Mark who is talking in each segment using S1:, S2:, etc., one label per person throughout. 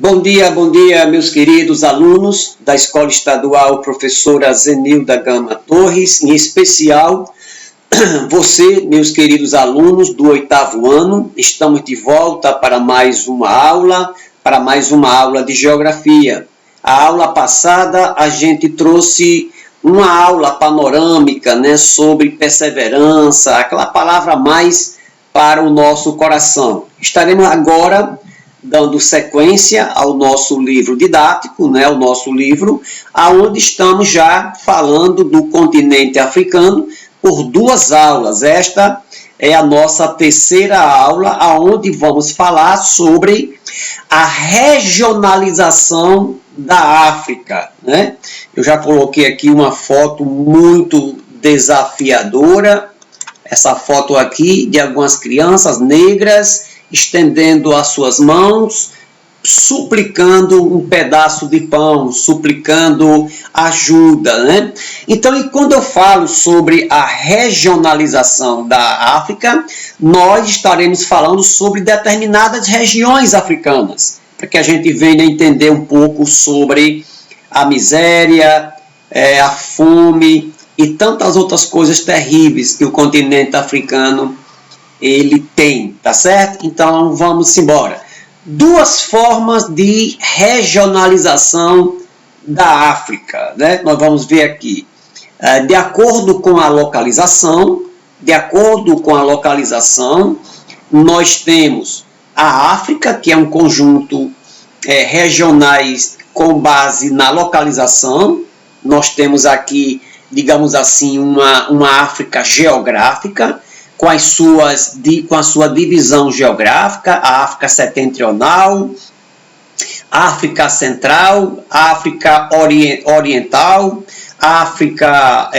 S1: Bom dia, meus queridos alunos da Escola Estadual Professora Zenilda Gama Torres, em especial você, meus queridos alunos do 8º ano. Estamos de volta para mais uma aula de Geografia. A aula passada a gente trouxe uma aula panorâmica, sobre perseverança, aquela palavra mais para o nosso coração. Estaremos agora dando sequência ao nosso livro didático, o nosso livro, aonde estamos já falando do continente africano por 2 aulas. Esta é a nossa 3ª aula, aonde vamos falar sobre a regionalização da África, Eu já coloquei aqui uma foto muito desafiadora, essa foto aqui de algumas crianças negras estendendo as suas mãos, suplicando um pedaço de pão, suplicando ajuda, Então, e quando eu falo sobre a regionalização da África, nós estaremos falando sobre determinadas regiões africanas, para que a gente venha entender um pouco sobre a miséria, a fome e tantas outras coisas terríveis que o continente africano ele tem, tá certo? Então, vamos embora. 2 formas de regionalização da África, Nós vamos ver aqui. De acordo com a localização, nós temos a África, que é um conjunto regionais com base na localização. Nós temos aqui, digamos assim, uma África geográfica, com a sua divisão geográfica, a África setentrional, África central, África oriental, África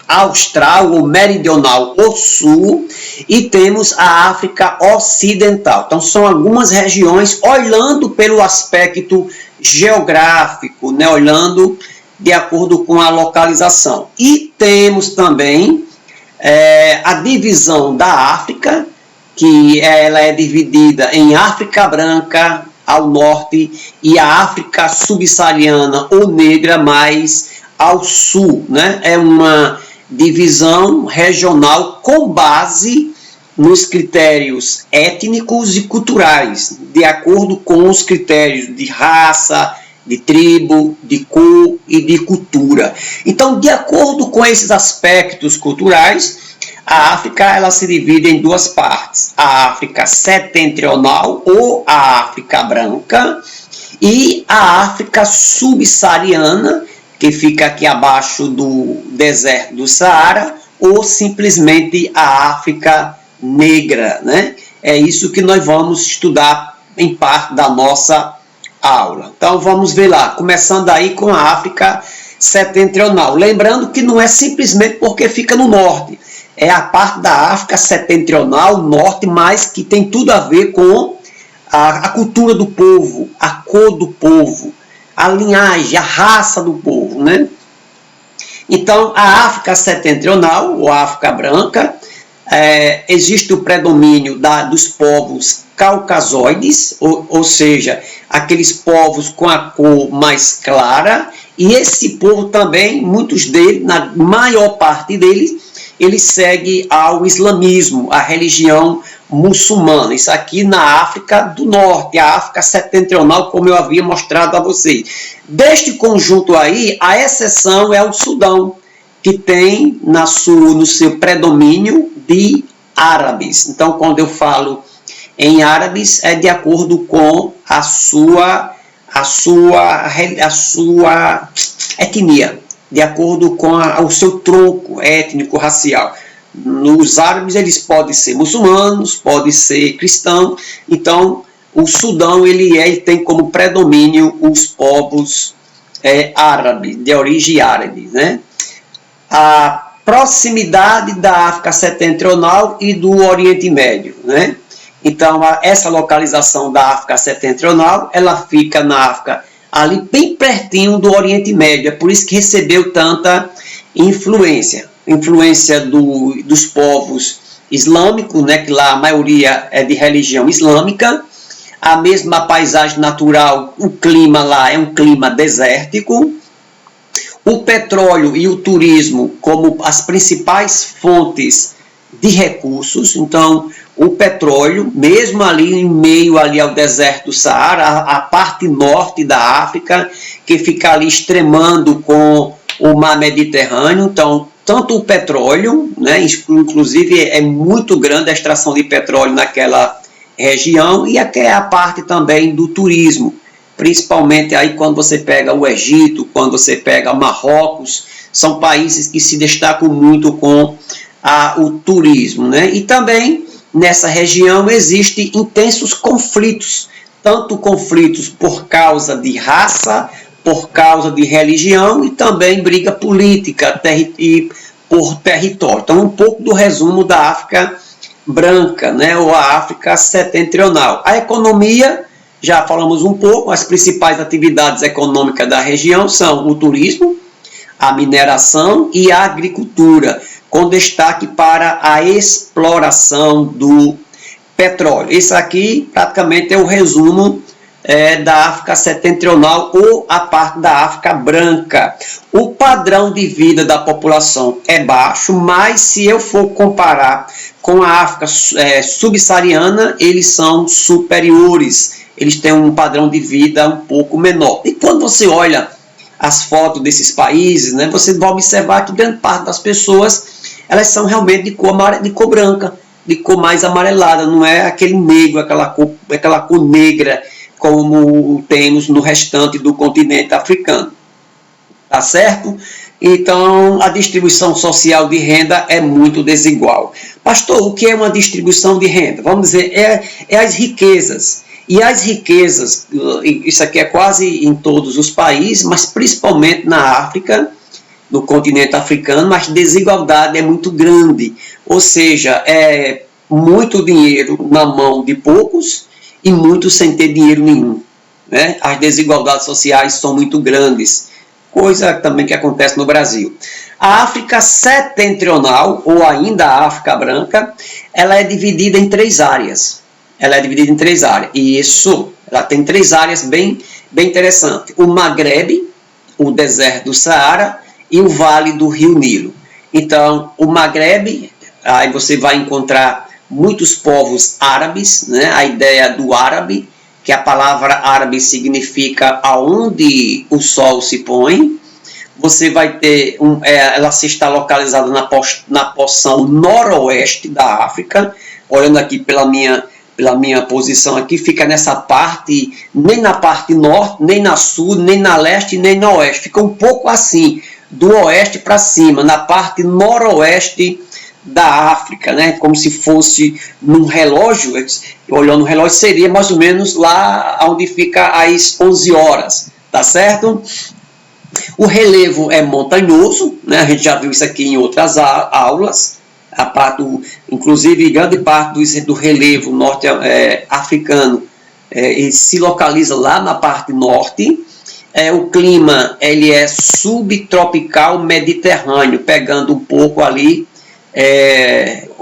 S1: austral ou meridional ou sul, e temos a África ocidental. Então, são algumas regiões olhando pelo aspecto geográfico, olhando de acordo com a localização. E temos também a divisão da África, que ela é dividida em África branca ao norte e a África subsaariana ou negra mais ao sul, É uma divisão regional com base nos critérios étnicos e culturais, de acordo com os critérios de raça, de tribo, de cor e de cultura. Então, de acordo com esses aspectos culturais, a África ela se divide em 2 partes. A África setentrional ou a África branca e a África subsaariana, que fica aqui abaixo do deserto do Saara, ou simplesmente a África negra, É isso que nós vamos estudar em parte da nossa aula. Então, vamos ver lá, começando aí com a África setentrional. Lembrando que não é simplesmente porque fica no norte. É a parte da África setentrional, norte, mas que tem tudo a ver com a cultura do povo, a cor do povo, a linhagem, a raça do povo, Então, a África setentrional, ou África branca, existe o predomínio dos povos caucasoides, ou seja, aqueles povos com a cor mais clara, e esse povo também, muitos deles, na maior parte deles, ele segue ao islamismo, a religião muçulmana. Isso aqui na África do Norte, a África setentrional, como eu havia mostrado a vocês. Deste conjunto aí, a exceção é o Sudão, que tem no seu predomínio de árabes. Então, quando eu falo em árabes, é de acordo com a sua etnia, de acordo com o seu tronco étnico-racial. Nos árabes, eles podem ser muçulmanos, podem ser cristãos. Então, o Sudão ele tem como predomínio os povos árabes, de origem árabe, A proximidade da África setentrional e do Oriente Médio, Então, essa localização da África setentrional, ela fica na África ali bem pertinho do Oriente Médio. É por isso que recebeu tanta influência dos povos islâmicos, que lá a maioria é de religião islâmica, a mesma paisagem natural, o clima lá é um clima desértico. O petróleo e o turismo como as principais fontes de recursos. Então, o petróleo, mesmo ali em meio ali ao deserto do Saara, a parte norte da África, que fica ali extremando com o mar Mediterrâneo. Então, tanto o petróleo, né, inclusive é muito grande a extração de petróleo naquela região, e até a parte também do turismo, principalmente aí quando você pega o Egito, quando você pega Marrocos, são países que se destacam muito com o turismo, né? E também nessa região existem intensos conflitos, tanto conflitos por causa de raça, por causa de religião e também briga política e por território. Então, um pouco do resumo da África branca, né, ou a África setentrional. A economia, já falamos um pouco, as principais atividades econômicas da região são o turismo, a mineração e a agricultura, com destaque para a exploração do petróleo. Isso aqui praticamente é o resumo da África setentrional ou a parte da África branca. O padrão de vida da população é baixo, mas se eu for comparar com a África subsaariana, eles são superiores. Eles têm um padrão de vida um pouco menor. E quando você olha as fotos desses países, né, você vai observar que grande parte das pessoas elas são realmente de cor branca, de cor mais amarelada, não é aquele negro, aquela cor negra como temos no restante do continente africano. Tá certo? Então, a distribuição social de renda é muito desigual. Pastor, o que é uma distribuição de renda? Vamos dizer, é as riquezas. E as riquezas, isso aqui é quase em todos os países, mas principalmente na África, no continente africano, mas a desigualdade é muito grande. Ou seja, é muito dinheiro na mão de poucos e muitos sem ter dinheiro nenhum, né? As desigualdades sociais são muito grandes, coisa também que acontece no Brasil. A África setentrional, ou ainda a África branca, ela é dividida em 3 áreas. E isso, ela tem 3 áreas bem interessantes. O Maghreb, o deserto do Saara e o vale do Rio Nilo. Então, o Maghreb, aí você vai encontrar muitos povos árabes, né? A ideia do árabe, que a palavra árabe significa aonde o sol se põe. Você vai ter, ela se está localizada na porção noroeste da África, olhando aqui pela minha posição aqui, fica nessa parte, nem na parte norte, nem na sul, nem na leste, nem na oeste, fica um pouco assim, do oeste para cima, na parte noroeste da África, né? Como se fosse num relógio, olhando no relógio, seria mais ou menos lá onde fica às 11 horas, tá certo? O relevo é montanhoso, né? A gente já viu isso aqui em outras aulas, inclusive grande parte do relevo norte-africano se localiza lá na parte norte. O clima ele é subtropical mediterrâneo, pegando um pouco ali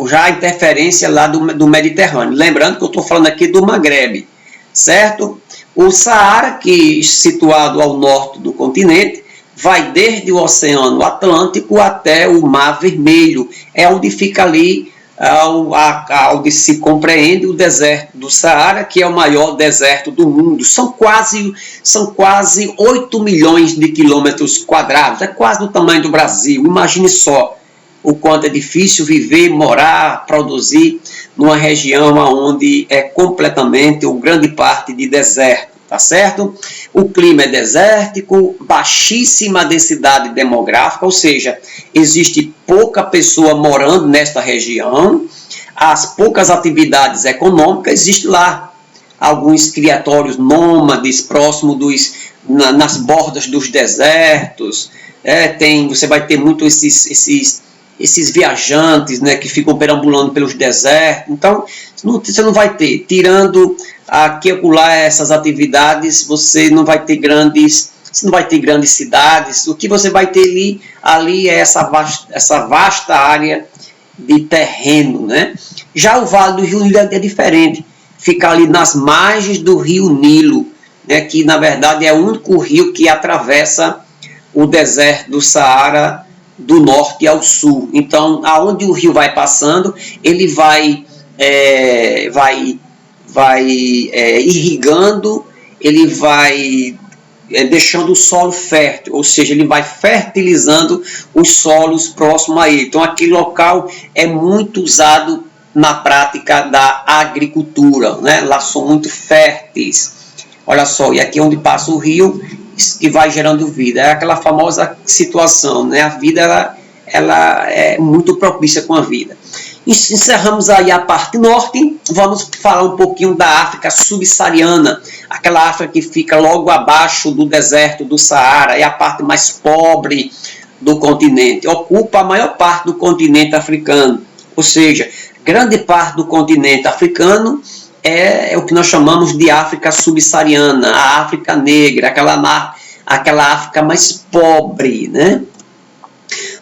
S1: já a interferência lá do Mediterrâneo. Lembrando que eu estou falando aqui do Maghreb, certo? O Saara, que situado ao norte do continente, vai desde o Oceano Atlântico até o Mar Vermelho. É onde fica ali, onde se compreende o deserto do Saara, que é o maior deserto do mundo. São quase 8 milhões de quilômetros quadrados. É quase do tamanho do Brasil. Imagine só o quanto é difícil viver, morar, produzir numa região onde é completamente ou grande parte de deserto, tá certo? O clima é desértico, baixíssima densidade demográfica, ou seja, existe pouca pessoa morando nesta região, as poucas atividades econômicas, existe lá alguns criatórios nômades próximos nas bordas dos desertos, você vai ter muito esses viajantes, né, que ficam perambulando pelos desertos. Então, você não vai ter, tirando aqui e lá essas atividades, você não vai ter grandes cidades. O que você vai ter ali é essa vasta área de terreno, né? Já o Vale do Rio Nilo é diferente. fica ali nas margens do rio Nilo, né, que na verdade é o único rio que atravessa o deserto do Saara do norte ao sul. Então, aonde o rio vai passando, ele vai irrigando, ele vai deixando o solo fértil, ou seja, ele vai fertilizando os solos próximos a ele. Então, aquele local é muito usado na prática da agricultura, né? Lá são muito férteis. Olha só, e aqui onde passa o rio, que vai gerando vida. É aquela famosa situação, né? A vida ela é muito propícia com a vida. Encerramos aí a parte norte, vamos falar um pouquinho da África subsaariana, aquela África que fica logo abaixo do deserto do Saara, é a parte mais pobre do continente, ocupa a maior parte do continente africano, ou seja, grande parte do continente africano é o que nós chamamos de África subsaariana, a África negra, aquela África mais pobre, né?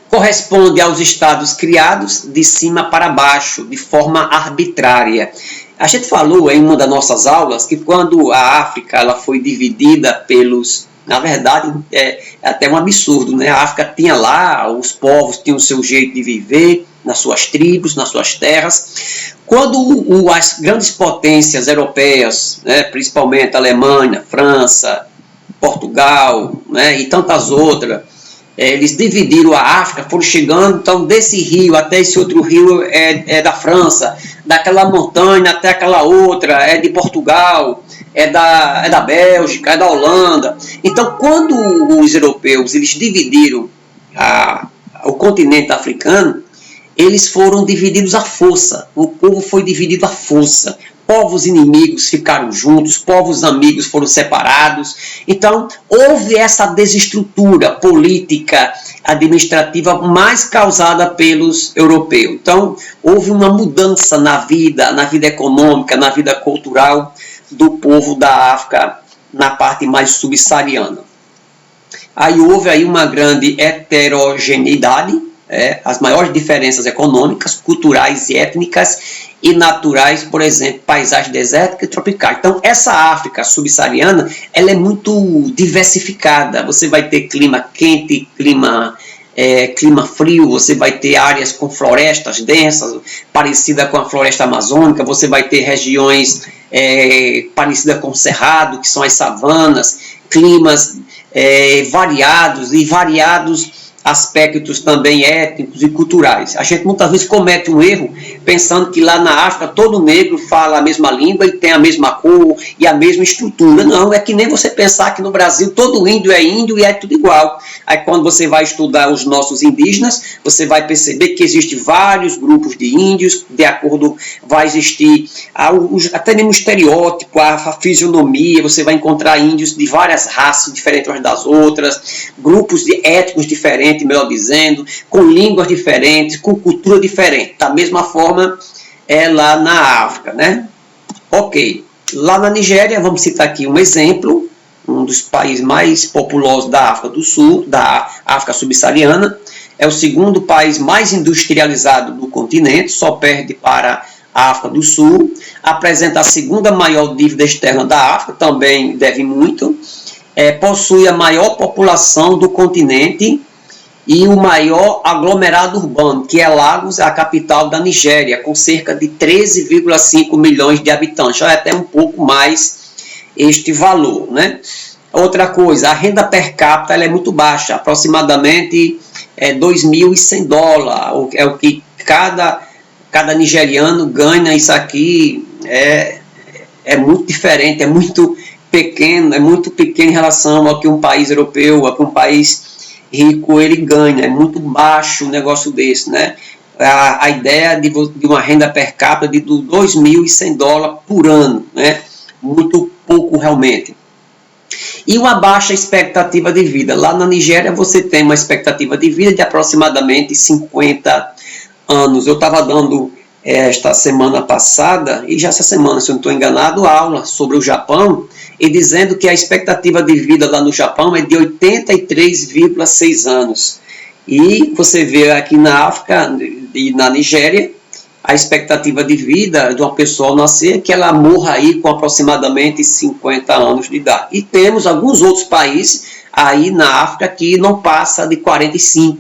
S1: Corresponde aos estados criados de cima para baixo, de forma arbitrária. A gente falou em uma das nossas aulas que quando a África ela foi dividida pelos... Na verdade, é até um absurdo, né? A África tinha lá, os povos tinham o seu jeito de viver, nas suas tribos, nas suas terras. Quando as grandes potências europeias, né, principalmente a Alemanha, França, Portugal, né, e tantas outras, eles dividiram a África, foram chegando, então desse rio até esse outro rio é da França, daquela montanha até aquela outra é de Portugal, é da Bélgica, é da Holanda. Então quando os europeus eles dividiram o continente africano, eles foram divididos à força, o povo foi dividido à força. Povos inimigos ficaram juntos, povos amigos foram separados. Então, houve essa desestrutura política, administrativa mais causada pelos europeus. Então, houve uma mudança na vida econômica, na vida cultural do povo da África, na parte mais subsaariana. Aí houve aí uma grande heterogeneidade, as maiores diferenças econômicas, culturais e étnicas e naturais, por exemplo, paisagens desérticas e tropicais. Então, essa África subsaariana, ela é muito diversificada. Você vai ter clima quente, clima frio, você vai ter áreas com florestas densas, parecida com a floresta amazônica, você vai ter regiões parecidas com o cerrado, que são as savanas, climas variados e variados aspectos também étnicos e culturais. A gente muitas vezes comete um erro pensando que lá na África todo negro fala a mesma língua e tem a mesma cor e a mesma estrutura. Não, é que nem você pensar que no Brasil todo índio e é tudo igual. Aí quando você vai estudar os nossos indígenas, você vai perceber que existem vários grupos de índios, de acordo, vai existir até mesmo estereótipo, a fisionomia, você vai encontrar índios de várias raças diferentes umas das outras, grupos de étnicos diferentes, melhor dizendo, com línguas diferentes, com cultura diferente. Da mesma forma é lá na África, né? Ok. Lá na Nigéria, vamos citar aqui um exemplo, um dos países mais populosos da África do Sul, da África subsaariana, é o segundo país mais industrializado do continente, só perde para a África do Sul, apresenta a segunda maior dívida externa da África, também deve muito, possui a maior população do continente e o maior aglomerado urbano, que é Lagos, a capital da Nigéria, com cerca de 13,5 milhões de habitantes. Já é até um pouco mais este valor, né? Outra coisa, a renda per capita ela é muito baixa, aproximadamente $2.100. É o que cada nigeriano ganha. Isso aqui é muito diferente, é muito pequeno em relação ao que um país europeu, ao que um país rico ele ganha. É muito baixo um negócio desse, né? A ideia de uma renda per capita de $2.100 por ano, né? Muito pouco realmente. E uma baixa expectativa de vida. Lá na Nigéria você tem uma expectativa de vida de aproximadamente 50 anos. Eu estava dando esta semana passada, e já essa semana, se eu não estou enganado, aula sobre o Japão, e dizendo que a expectativa de vida lá no Japão é de 83,6 anos. E você vê aqui na África e na Nigéria, a expectativa de vida de uma pessoa ao nascer é que ela morra aí com aproximadamente 50 anos de idade. E temos alguns outros países aí na África que não passa de 45,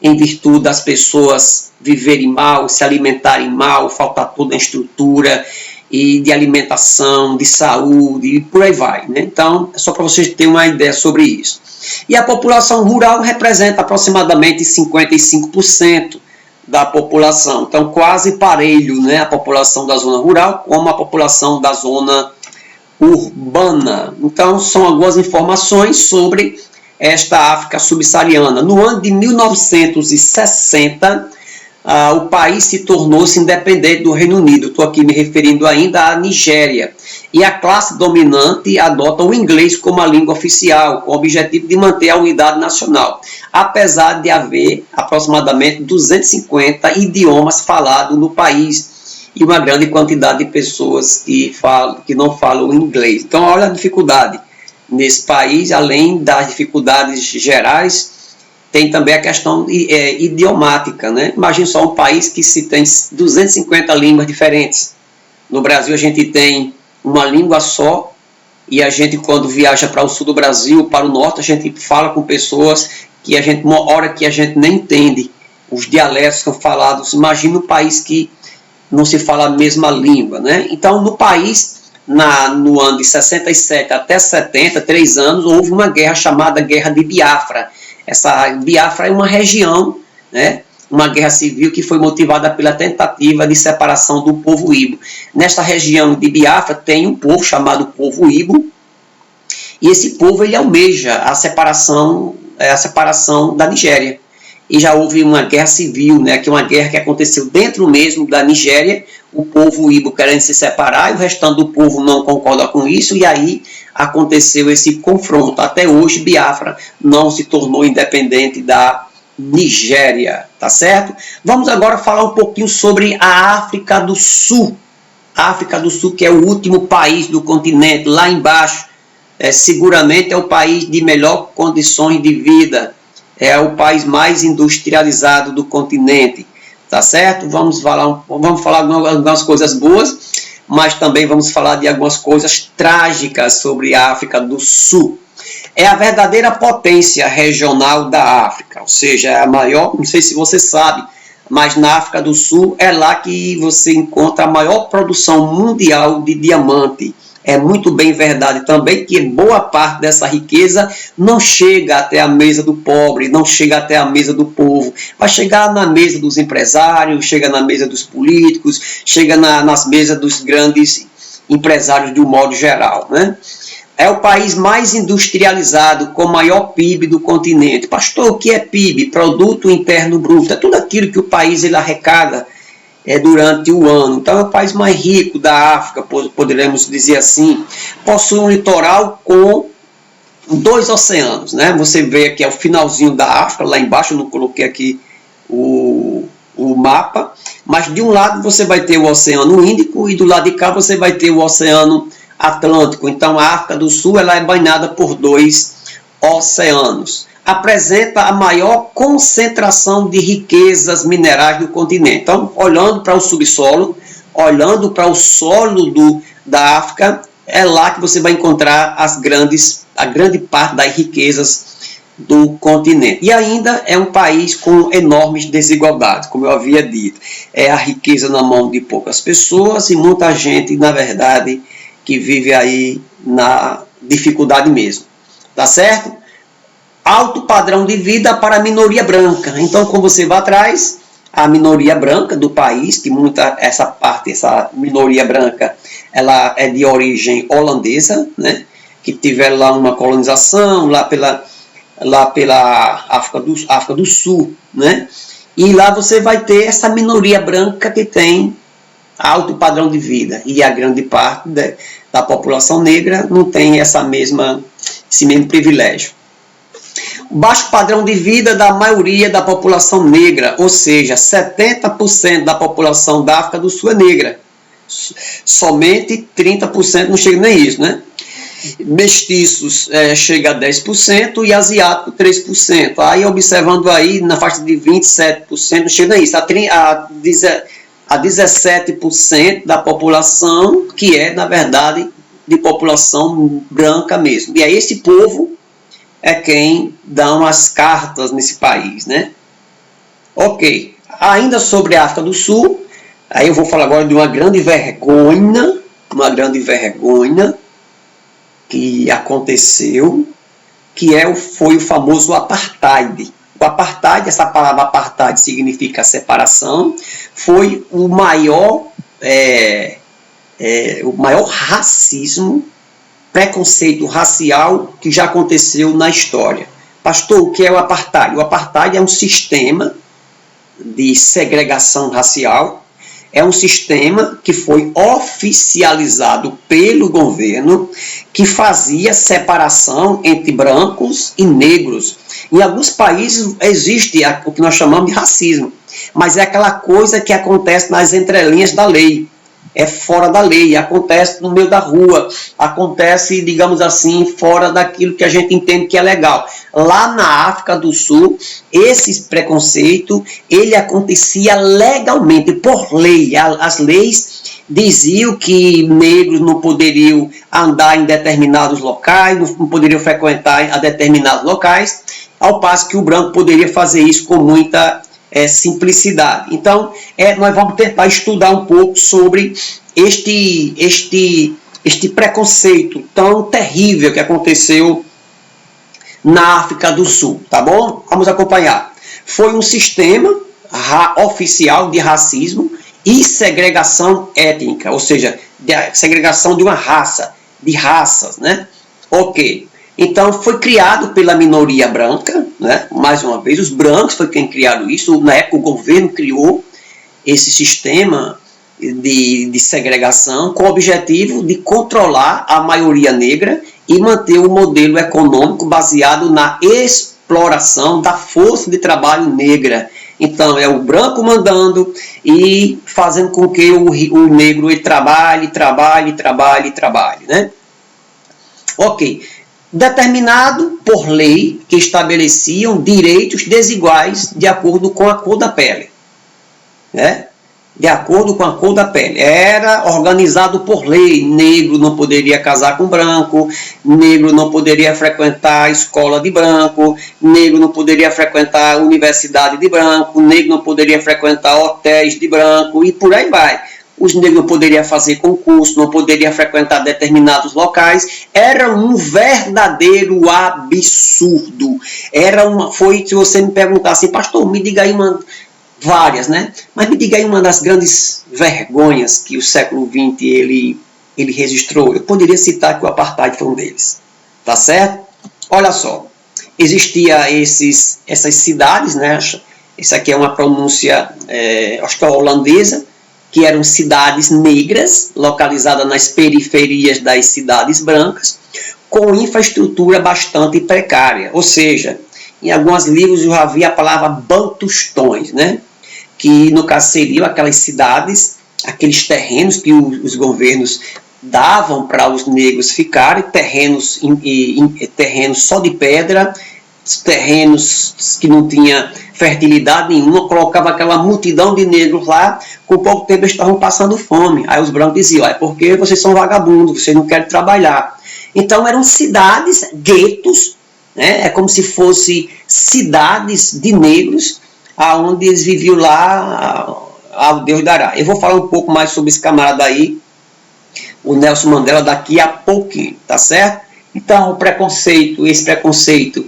S1: em virtude das pessoas viverem mal, se alimentarem mal, faltar toda a estrutura e de alimentação, de saúde e por aí vai, né? Então, é só para vocês terem uma ideia sobre isso. E a população rural representa aproximadamente 55% da população. Então, quase parelho, né, a população da zona rural com a população da zona urbana. Então, são algumas informações sobre esta África subsaariana. No ano de 1960, o país se tornou-se independente do Reino Unido. Estou aqui me referindo ainda à Nigéria. E a classe dominante adota o inglês como a língua oficial, com o objetivo de manter a unidade nacional, apesar de haver aproximadamente 250 idiomas falados no país e uma grande quantidade de pessoas que não falam inglês. Então, olha a dificuldade nesse país, além das dificuldades gerais, tem também a questão idiomática, né? Imagina só um país que se tem 250 línguas diferentes. No Brasil a gente tem uma língua só e a gente, quando viaja para o sul do Brasil, para o norte, a gente fala com pessoas que uma hora que a gente nem entende os dialetos que são falados. Imagina um país que não se fala a mesma língua, né? Então, no país, no ano de 67 até 70, 3 anos, houve uma guerra chamada Guerra de Biafra. Essa Biafra é uma região, né, uma guerra civil que foi motivada pela tentativa de separação do povo Igbo. Nesta região de Biafra tem um povo chamado povo Igbo, e esse povo ele almeja a separação da Nigéria. E já houve uma guerra civil, né, que é uma guerra que aconteceu dentro mesmo da Nigéria, o povo Igbo querendo se separar e o restante do povo não concorda com isso, e aí aconteceu esse confronto. Até hoje Biafra não se tornou independente da Nigéria, tá certo? Vamos agora falar um pouquinho sobre a África do Sul. A África do Sul, que é o último país do continente, lá embaixo, seguramente é o país de melhor condições de vida, é o país mais industrializado do continente, tá certo? Vamos falar algumas coisas boas, mas também vamos falar de algumas coisas trágicas sobre a África do Sul. É a verdadeira potência regional da África, ou seja, é a maior, não sei se você sabe, mas na África do Sul é lá que você encontra a maior produção mundial de diamante. É muito bem verdade também que boa parte dessa riqueza não chega até a mesa do pobre, não chega até a mesa do povo. Vai chegar na mesa dos empresários, chega na mesa dos políticos, chega nas mesas dos grandes empresários de um modo geral, né? É o país mais industrializado, com maior PIB do continente. Pastor, o que é PIB? Produto Interno Bruto. É tudo aquilo que o país ele arrecada durante o ano. Então é o país mais rico da África, poderemos dizer assim. Possui um litoral com 2 oceanos, né? Você vê aqui é o finalzinho da África, lá embaixo eu não coloquei aqui o mapa, mas de um lado você vai ter o Oceano Índico e do lado de cá você vai ter o Oceano Atlântico. Então a África do Sul ela é banhada por 2 oceanos. Apresenta a maior concentração de riquezas minerais do continente. Então, olhando para o subsolo, olhando para o solo da África, é lá que você vai encontrar a grande parte das riquezas do continente. E ainda é um país com enormes desigualdades, como eu havia dito. É a riqueza na mão de poucas pessoas e muita gente, na verdade, que vive aí na dificuldade mesmo. Tá certo? Alto padrão de vida para a minoria branca. Então, quando você vai atrás, a minoria branca do país, que essa minoria branca, ela é de origem holandesa, né? Que tiveram lá uma colonização, lá pela África do Sul, né? E lá você vai ter essa minoria branca que tem alto padrão de vida. E a grande parte da população negra não tem esse mesmo privilégio. Baixo padrão de vida da maioria da população negra, ou seja, 70% da população da África do Sul é negra. Somente 30% não chega nem isso, né? Mestiços chega a 10% e asiático 3%. Aí observando aí na faixa de 27% não chega nem isso. a 17% da população, que é, na verdade, de população branca mesmo. E é esse povo é quem dão as cartas nesse país, né? Ok. Ainda sobre a África do Sul, aí eu vou falar agora de uma grande vergonha que aconteceu, que foi o famoso apartheid. O apartheid, essa palavra apartheid significa separação, foi o maior racismo, preconceito racial que já aconteceu na história. Pastor, o que é o apartheid? O apartheid é um sistema de segregação racial, é um sistema que foi oficializado pelo governo, que fazia separação entre brancos e negros. Em alguns países existe o que nós chamamos de racismo, mas é aquela coisa que acontece nas entrelinhas da lei. É fora da lei, acontece no meio da rua, acontece, digamos assim, fora daquilo que a gente entende que é legal. Lá na África do Sul, esse preconceito, ele acontecia legalmente, por lei. As leis diziam que negros não poderiam andar em determinados locais, não poderiam frequentar a determinados locais, ao passo que o branco poderia fazer isso com muita simplicidade. Então, nós vamos tentar estudar um pouco sobre este preconceito tão terrível que aconteceu na África do Sul, tá bom? Vamos acompanhar. Foi um sistema oficial de racismo e segregação étnica, ou seja, segregação de uma raça, de raças, né? Ok. Então, foi criado pela minoria branca, né? Mais uma vez, os brancos foi quem criaram isso. Na época, o governo criou esse sistema de segregação com o objetivo de controlar a maioria negra e manter o modelo econômico baseado na exploração da força de trabalho negra. Então, é o branco mandando e fazendo com que o negro ele trabalhe, né? Ok. Determinado por lei que estabeleciam direitos desiguais de acordo com a cor da pele. Né? De acordo com a cor da pele. Era organizado por lei. Negro não poderia casar com branco, negro não poderia frequentar a escola de branco, negro não poderia frequentar a universidade de branco, negro não poderia frequentar hotéis de branco e por aí vai. Os negros não poderiam fazer concurso, não poderiam frequentar determinados locais. Era um verdadeiro absurdo. Se você me perguntar assim, pastor, me diga aí várias, né? Mas me diga aí uma das grandes vergonhas que o século XX ele registrou. Eu poderia citar que o apartheid foi um deles. Tá certo? Olha só. Existia essas cidades, né? Isso aqui é uma pronúncia, acho que é holandesa, que eram cidades negras, localizadas nas periferias das cidades brancas, com infraestrutura bastante precária. Ou seja, em alguns livros eu já vi a palavra bantustões, né? Que no caso seriam aquelas cidades, aqueles terrenos que os governos davam para os negros ficarem, terrenos só de pedra, terrenos que não tinha fertilidade nenhuma, colocava aquela multidão de negros lá, com pouco tempo eles estavam passando fome. Aí os brancos diziam, é porque vocês são vagabundos, vocês não querem trabalhar. Então eram cidades, guetos, né? É como se fossem cidades de negros, onde eles viviam lá, ao Deus dará. Eu vou falar um pouco mais sobre esse camarada aí, o Nelson Mandela, daqui a pouquinho, tá certo? Então esse preconceito,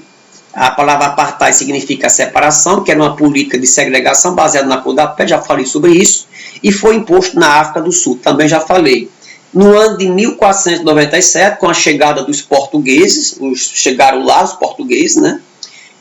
S1: a palavra apartheid significa separação, que era uma política de segregação baseada na cor da pele, já falei sobre isso, e foi imposto na África do Sul, também já falei. No ano de 1497, com a chegada dos portugueses, chegaram lá os portugueses, né?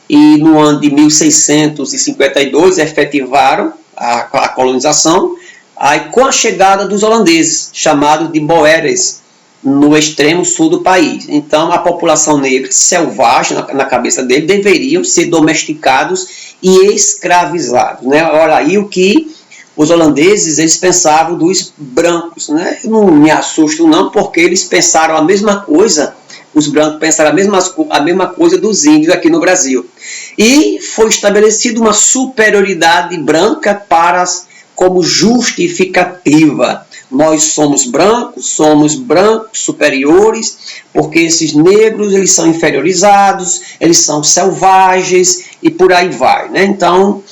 S1: E no ano de 1652 efetivaram a colonização, aí com a chegada dos holandeses, chamados de Boeres, no extremo sul do país. Então, a população negra, selvagem na cabeça dele, deveriam ser domesticados e escravizados. Né? Olha aí o que os holandeses eles pensavam dos brancos. Né? Eu não me assusto não, porque eles pensaram a mesma coisa, os brancos pensaram a mesma coisa dos índios aqui no Brasil. E foi estabelecida uma superioridade branca como justificativa. Nós somos brancos superiores, porque esses negros eles são inferiorizados, eles são selvagens e por aí vai, né? Então,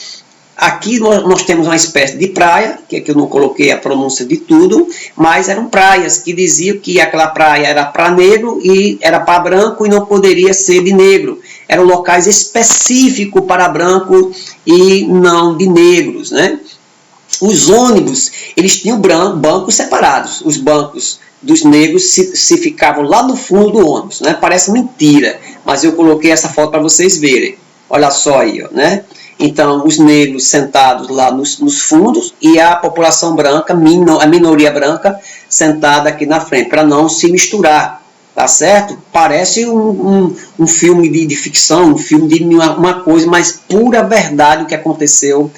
S1: aqui nós temos uma espécie de praia, que aqui eu não coloquei a pronúncia de tudo, mas eram praias que diziam que aquela praia era para negro e era para branco e não poderia ser de negro. Eram locais específicos para branco e não de negros, né? Os ônibus, eles tinham bancos separados. Os bancos dos negros se ficavam lá no fundo do ônibus, né? Parece mentira, mas eu coloquei essa foto para vocês verem. Olha só aí, ó, né? Então, os negros sentados lá nos fundos e a população branca, a minoria branca, sentada aqui na frente, para não se misturar, tá certo? Parece um filme de ficção, um filme de uma coisa, mas pura verdade o que aconteceu.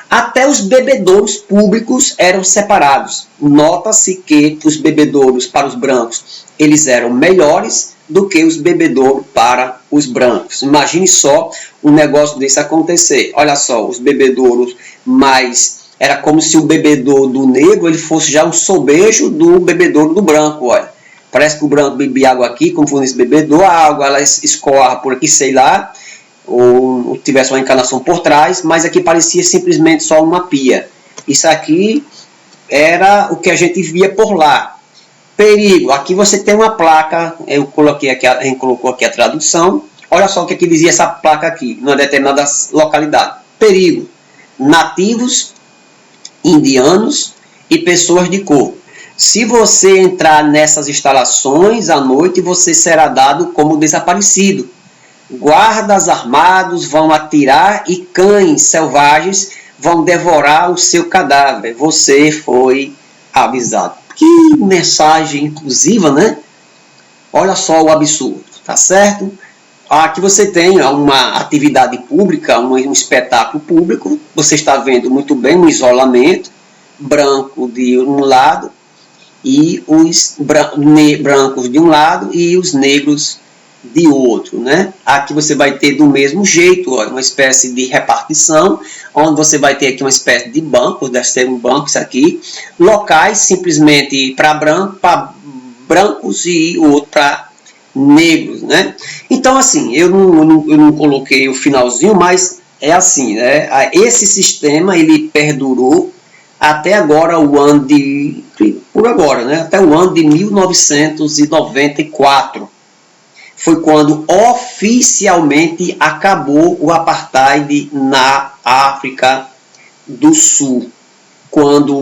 S1: Até os bebedouros públicos eram separados. Nota-se que os bebedouros para os brancos, eles eram melhores do que os bebedouros para os brancos. Imagine só um negócio desse acontecer. Olha só, os bebedouros mais... Era como se o bebedouro do negro ele fosse já um sobejo do bebedouro do branco, olha. Parece que o branco bebia água aqui, como foi nesse bebedouro, a água ela escorra por aqui, sei lá, ou tivesse uma encanação por trás, mas aqui parecia simplesmente só uma pia. Isso aqui era o que a gente via por lá. Perigo, aqui você tem uma placa, eu coloquei aqui, a gente colocou aqui a tradução. Olha só o que dizia essa placa aqui, numa determinada localidade. Perigo, nativos, indianos e pessoas de cor. Se você entrar nessas instalações à noite, você será dado como desaparecido. Guardas armados vão atirar e cães selvagens vão devorar o seu cadáver. Você foi avisado. Que mensagem inclusiva, né? Olha só o absurdo, tá certo? Aqui você tem uma atividade pública, um espetáculo público. Você está vendo muito bem um isolamento branco de um lado e os brancos de um lado e os negros de outro, né? Aqui você vai ter do mesmo jeito, ó, uma espécie de repartição, onde você vai ter aqui uma espécie de banco, deve ser um banco isso aqui, locais simplesmente para brancos e outro para negros, né? Então assim, eu não coloquei o finalzinho, mas é assim, né? Esse sistema ele perdurou até agora até o ano de 1994. Foi quando oficialmente acabou o apartheid na África do Sul. Quando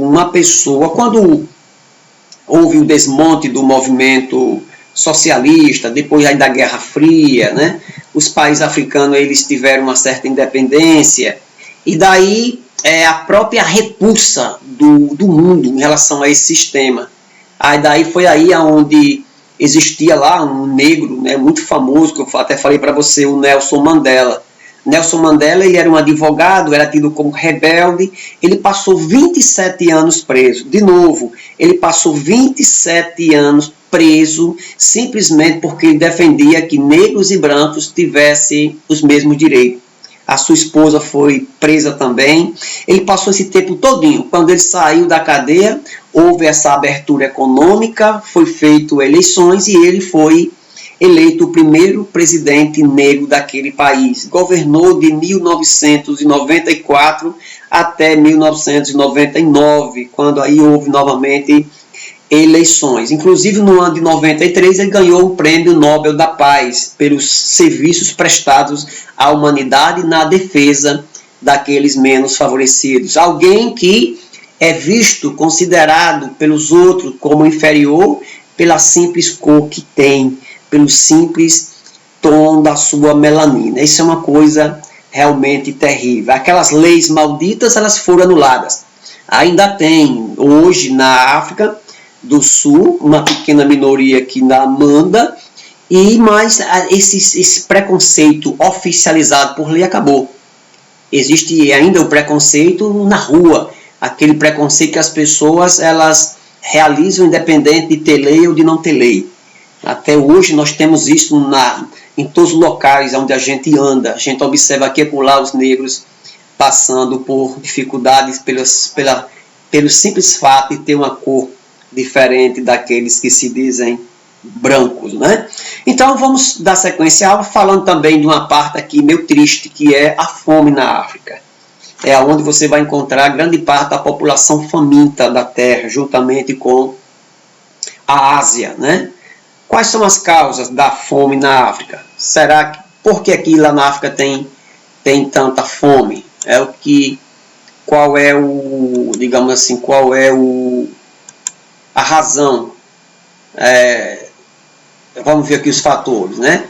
S1: houve o desmonte do movimento socialista, depois aí da Guerra Fria, né? Os países africanos eles tiveram uma certa independência, e daí a própria repulsa do mundo em relação a esse sistema. Aí daí foi aí onde existia lá um negro, né, muito famoso, que eu até falei para você, o Nelson Mandela. Nelson Mandela ele era um advogado, era tido como rebelde, ele passou 27 anos preso. De novo, ele passou 27 anos preso simplesmente porque ele defendia que negros e brancos tivessem os mesmos direitos. A sua esposa foi presa também. Ele passou esse tempo todinho. Quando ele saiu da cadeia, houve essa abertura econômica, foi feito eleições e ele foi eleito o primeiro presidente negro daquele país. Governou de 1994 até 1999, quando aí houve novamente eleições. Inclusive no ano de 93 ele ganhou o Prêmio Nobel da Paz pelos serviços prestados à humanidade na defesa daqueles menos favorecidos. Alguém que é visto, considerado pelos outros como inferior pela simples cor que tem, pelo simples tom da sua melanina. Isso é uma coisa realmente terrível. Aquelas leis malditas, elas foram anuladas. Ainda tem hoje na África do Sul, uma pequena minoria que ainda manda, mas esse preconceito oficializado por lei acabou. Existe ainda o preconceito na rua, aquele preconceito que as pessoas elas realizam independente de ter lei ou de não ter lei. Até hoje nós temos isso em todos os locais onde a gente anda. A gente observa aqui e por lá os negros passando por dificuldades pelo simples fato de ter uma cor diferente daqueles que se dizem brancos, né? Então vamos dar sequência à aula falando também de uma parte aqui meio triste, que é a fome na África. É onde você vai encontrar grande parte da população faminta da Terra, juntamente com a Ásia, né? Quais são as causas da fome na África? Será que por que aqui lá na África tem tanta fome? Qual é o, digamos assim, qual é a razão? Vamos ver aqui os fatores, né?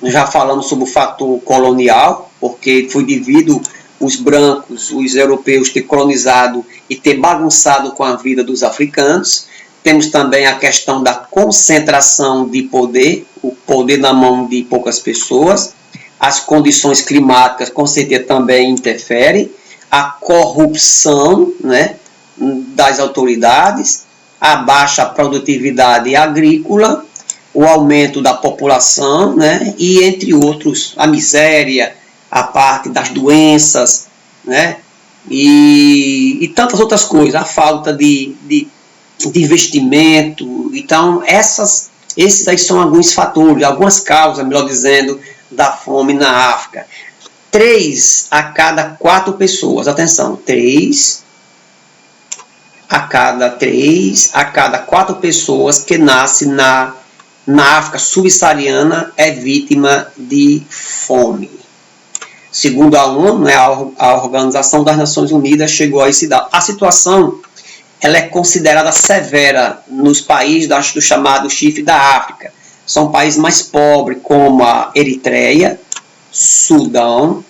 S1: Já falamos sobre o fator colonial, porque foi devido os brancos, os europeus ter colonizado e ter bagunçado com a vida dos africanos. Temos também a questão da concentração de poder, o poder na mão de poucas pessoas. As condições climáticas, com certeza, também interferem. A corrupção, né, das autoridades, a baixa produtividade agrícola, o aumento da população, né, e entre outros, a miséria, a parte das doenças, né, e tantas outras coisas, a falta de investimento. Então, esses aí são alguns fatores, algumas causas, melhor dizendo, da fome na África. 3 a cada 4 pessoas, atenção, 3 a cada 4 pessoas que nascem na África subsaariana é vítima de fome. Segundo a ONU, né, a Organização das Nações Unidas chegou a esse dado. A situação ela é considerada severa nos países do chamado chifre da África. São países mais pobres, como a Eritreia, Sudão,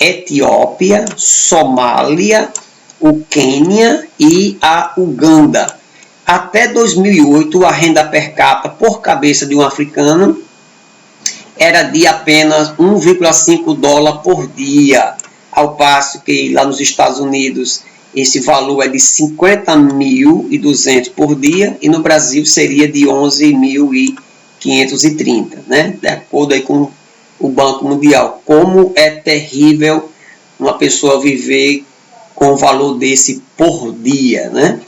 S1: Etiópia, Somália, o Quênia e a Uganda. Até 2008, a renda per capita por cabeça de um africano era de apenas 1,5 dólar por dia, ao passo que lá nos Estados Unidos esse valor é de 50.200 por dia e no Brasil seria de 11.530, né? De acordo aí com o Banco Mundial. Como é terrível uma pessoa viver com um valor desse por dia, né?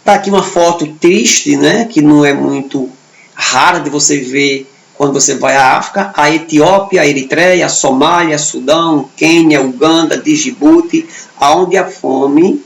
S1: Tá aqui uma foto triste, né? Que não é muito rara de você ver quando você vai à África. A Etiópia, a Eritreia, a Somália, Sudão, Quênia, Uganda, Djibouti, onde a fome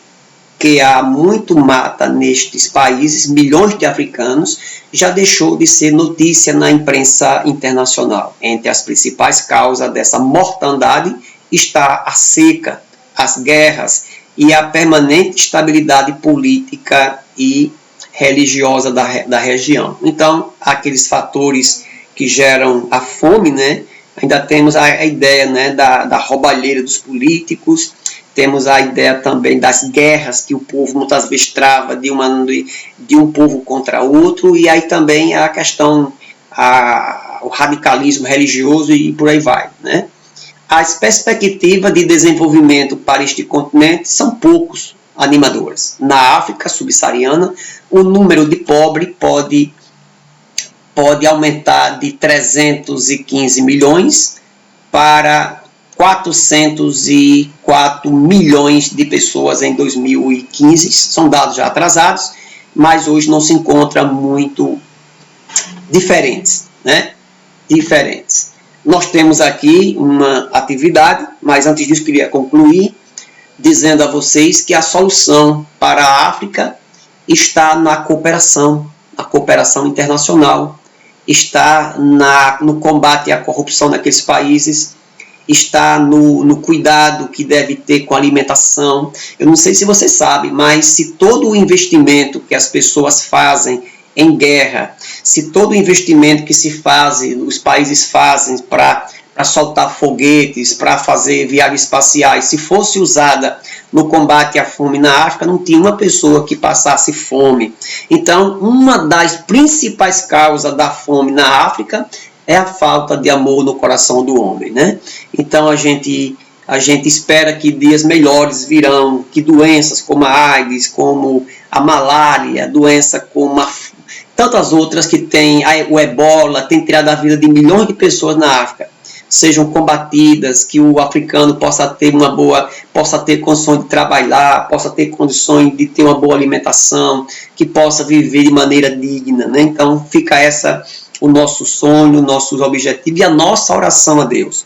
S1: que há muito mata nestes países, milhões de africanos, já deixou de ser notícia na imprensa internacional. Entre as principais causas dessa mortandade está a seca, as guerras e a permanente instabilidade política e religiosa da região. Então, aqueles fatores que geram a fome, né? Ainda temos a ideia, né, da roubalheira dos políticos, temos a ideia também das guerras que o povo muitas vezes trava de um povo contra outro, e aí também a questão, o radicalismo religioso e por aí vai, né? As perspectivas de desenvolvimento para este continente são poucos animadoras. Na África subsaariana, o número de pobres pode aumentar de 315 milhões para 404 milhões de pessoas em 2015. São dados já atrasados, mas hoje não se encontra muito diferentes, né? Diferentes. Nós temos aqui uma atividade, mas antes disso queria concluir dizendo a vocês que a solução para a África está na cooperação internacional, está no combate à corrupção naqueles países, está no cuidado que deve ter com a alimentação. Eu não sei se você sabe, mas se todo o investimento que as pessoas fazem em guerra, se todo o investimento que os países fazem para soltar foguetes, para fazer viagens espaciais, se fosse usada no combate à fome na África, não tinha uma pessoa que passasse fome. Então, uma das principais causas da fome na África é a falta de amor no coração do homem, né? Então, a gente espera que dias melhores virão, que doenças como a AIDS, como a malária, doença como tantas outras que tem, o ebola, tem tirado a vida de milhões de pessoas na África. sejam combatidas, que o africano possa ter condições de trabalhar, possa ter condições de ter uma boa alimentação, que possa viver de maneira digna, né? Então fica o nosso sonho, o nosso objetivo e a nossa oração a Deus.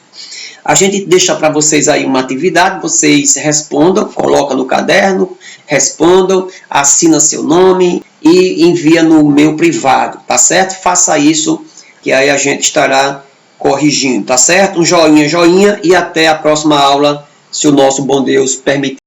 S1: A gente deixa para vocês aí uma atividade, vocês respondam, coloca no caderno, respondam, assina seu nome e envia no meu privado, tá certo? Faça isso, que aí a gente estará corrigindo, tá certo? Um joinha, joinha, e até a próxima aula, se o nosso bom Deus permitir.